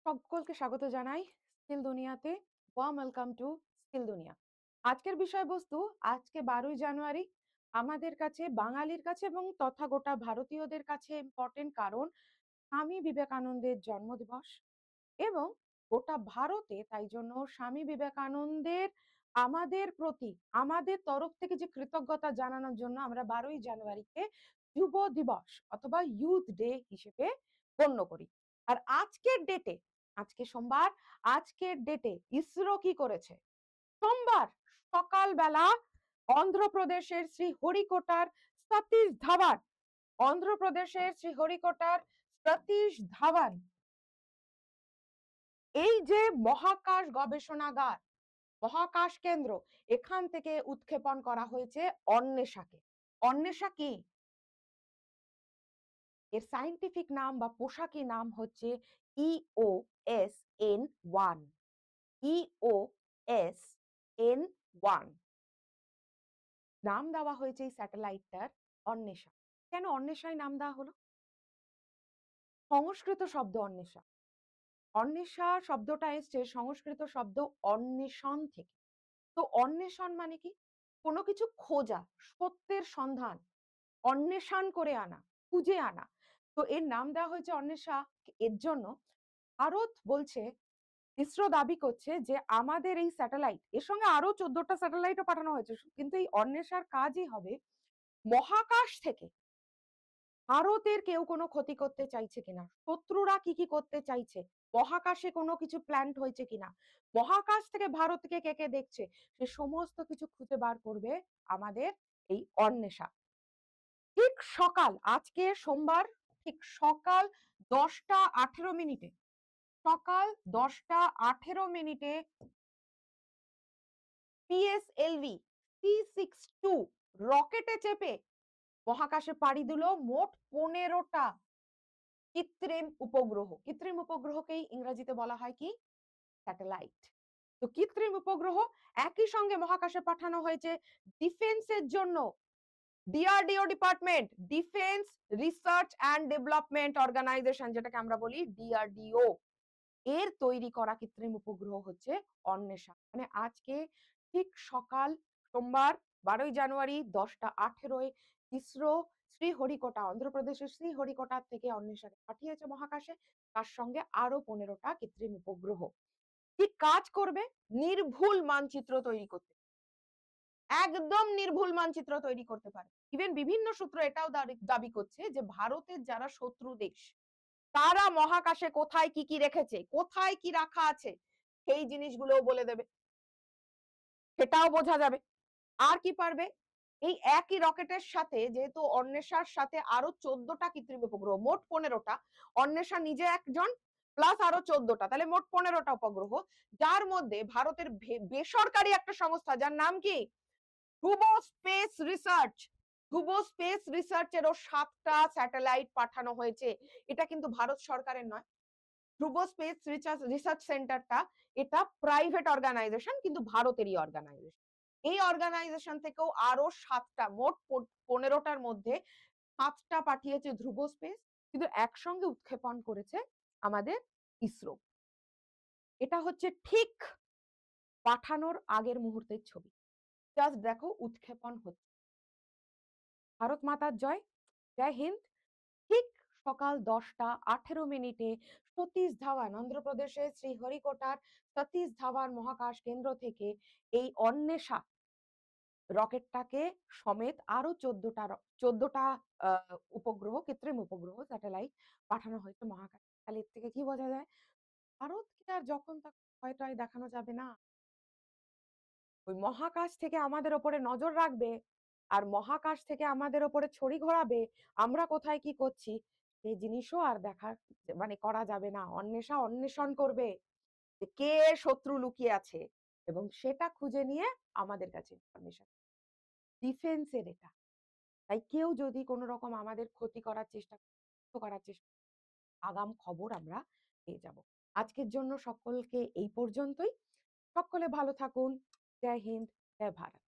সকলকে স্বাগত জানাই স্কিল দুনিয়াতে। ওয়ার্ম ওয়েলকাম টু স্কিল দুনিয়া। আজকের বিষয়বস্তু আজকে 12ই জানুয়ারি আমাদের কাছে, বাঙালির কাছে এবং তথা গোটা ভারতীয়দের কাছে ইম্পর্টেন্ট, কারণ স্বামী বিবেকানন্দের জন্মদিবস এবং গোটা ভারতে তাই জন্য স্বামী বিবেকানন্দের আমাদের প্রতি আমাদের তরফ থেকে যে কৃতজ্ঞতা জানানোর জন্য আমরা 12ই জানুয়ারিকে যুব দিবস অথবা ইউথ ডে হিসেবে গণ্য করি। আর আজকের ডেটে, আজকে সোমবার, আজকের ডেটে ইসরো কি করেছে? সোমবার সকালবেলা অন্ধ্রপ্রদেশের শ্রীহরিকোটার সতীশ ধাওয়ান, অন্ধ্রপ্রদেশের শ্রীহরিকোটার সতীশ ধাওয়ান, এই যে মহাকাশ গবেষণাগার, মহাকাশ কেন্দ্র, এখান থেকে উৎক্ষেপণ করা হয়েছে অন্বেষাকে। অন্বেষা কি? এর সায়েন্টিফিক নাম বা পোশাকি নাম হচ্ছে EOS-N1। EOS-N1 নাম দেওয়া হয়েছে এই স্যাটেলাইটটার অন্বেষা। কেন অন্বেষায় নাম দেওয়া হলো? সংস্কৃত শব্দ অন্বেষা। অন্বেষা শব্দটা এসছে সংস্কৃত শব্দ অন্বেষণ থেকে। তো অন্বেষণ মানে কি? কোনো কিছু খোঁজা, সত্যের সন্ধান, অন্বেষণ করে আনা, খুঁজে আনা। তো এর নাম দেওয়া হয়েছে অন্বেষা এর জন্য। ভারত বলছে, ইসরো দাবি করছে যে আমাদের এই স্যাটেলাইট, এর সঙ্গে আরো 14টা স্যাটেলাইটও পাঠানো হয়েছে, কিন্তু এই অন্বেষার কাজই হবে মহাকাশ থেকে ভারতের কেউ কোনো ক্ষতি করতে চাইছে কিনা, শত্রুরা কি কি করতে চাইছে, মহাকাশে কোনো কিছু প্ল্যান্ট হয়েছে কিনা, মহাকাশ থেকে ভারতকে কে কে দেখছে, সে সমস্ত কিছু খুঁজে বার করবে আমাদের এই অন্বেষা। ঠিক সকাল, আজকে সোমবার, ঠিক সকাল 10টা 18 মিনিটে, সকাল 10টা 18 মিনিটে PSLV C62 রকেটে চেপে মহাকাশে পাড়ি দিল মোট 15টা কৃত্রিম উপগ্রহ। কৃত্রিম উপগ্রহকেই ইংরেজিতে বলা হয় কি? স্যাটেলাইট। তো কৃত্রিম উপগ্রহ একই সঙ্গে মহাকাশে পাঠানো হয়েছে ডিফেন্সের জন্য। DRDO department, defence research and development organisation, যেটাকে আমরা বলি ডিআরডিও, এর তৈরি করা কৃত্রিম উপগ্রহ হচ্ছে অন্বেষা। মানে আজকে ঠিক সকাল সোমবার 12ই জানুয়ারি 10টা 18 ইসরো শ্রীহরিকোটা, অন্ধ্রপ্রদেশের শ্রীহরিকোটা থেকে অন্বেষাকে পাঠিয়েছে মহাকাশে, তার সঙ্গে আরো 15টা কৃত্রিম উপগ্রহ। কি কাজ করবে? নির্ভুল মানচিত্র তৈরি করতে, একদম নির্ভুল মানচিত্র তৈরি করতে পারে। ইভেন বিভিন্ন সূত্র এটাও দাবি করছে যে ভারতের যারা শত্রু দেশ, তারা মহাকাশে কোথায় কি কি রেখেছে, কোথায় কি রাখা আছে, সেই জিনিসগুলোও বলে দেবে, সেটাও বোঝা যাবে। আর কি পারবে? এই একই রকেটের সাথে, যেহেতু অন্বেষার সাথে আরো 14টা কৃত্রিম উপগ্রহ, মোট 15টা, অন্বেষা নিজে একজন প্লাস আরো 14টা, তাহলে মোট 15টা উপগ্রহ, যার মধ্যে ভারতের বেসরকারি একটা সংস্থা যার নাম কি ধ্রুব স্পেস রিসার্চ, ধ্রুব স্পেস রিসার্চেরও 7টা স্যাটেলাইট পাঠানো হয়েছে। এটা কিন্তু ভারত সরকারের নয়। ধ্রুব স্পেস রিসার্চ সেন্টারটা, এটা প্রাইভেট অর্গানাইজেশন, কিন্তু ভারতেরই অর্গানাইজেশন। এই অর্গানাইজেশন থেকেও আরো 7টা, মোট 15টার মধ্যে 7টা পাঠিয়েছে ধ্রুব স্পেস, কিন্তু একসঙ্গে উৎক্ষেপণ করেছে আমাদের ইসরো। এটা হচ্ছে ঠিক পাঠানোর আগের মুহূর্তের ছবি। জাস্ট দেখো উৎক্ষেপণ হচ্ছে। ভারত মাতার জয়, জয় হিন্দ। ঠিক সকাল 10টা 18 মিনিটে সতীশ ধাওয়ান, অন্ধ্রপ্রদেশের শ্রীহরিকোটার সতীশ ধাওয়ান মহাকাশ কেন্দ্র থেকে এই অন্বেষা রকেটটাকে সমেত আরো 14টা উপগ্রহ, কৃত্রিম উপগ্রহ, স্যাটেলাইট পাঠানো হয়েছে মহাকাশে। তাহলে এর থেকে কি বোঝা যায়? ভারতকে আর যখন তখন ভয় টয় দেখানো যাবে না। ওই মহাকাশ থেকে আমাদের ওপরে নজর রাখবে আর মহাকাশ থেকে আমাদের ওপরে ছড়ি ঘোরাবে আমরা কোথায় কি করছি, সেই জিনিসও আর দেখা মানে করা যাবে না। অন্বেষা অন্বেষণ করবে যে কে শত্রু লুকিয়ে আছে এবং সেটা খুঁজে নিয়ে আমাদের কাছে ইনফরমেশন। ডিফেন্সের এটা, তাই কেউ যদি কোনো রকম আমাদের ক্ষতি করার চেষ্টা আগাম খবর আমরা পেয়ে যাব। আজকের জন্য সকলকে এই পর্যন্তই। সকলে ভালো থাকুন। জয় হিন্দ, জয় ভারত।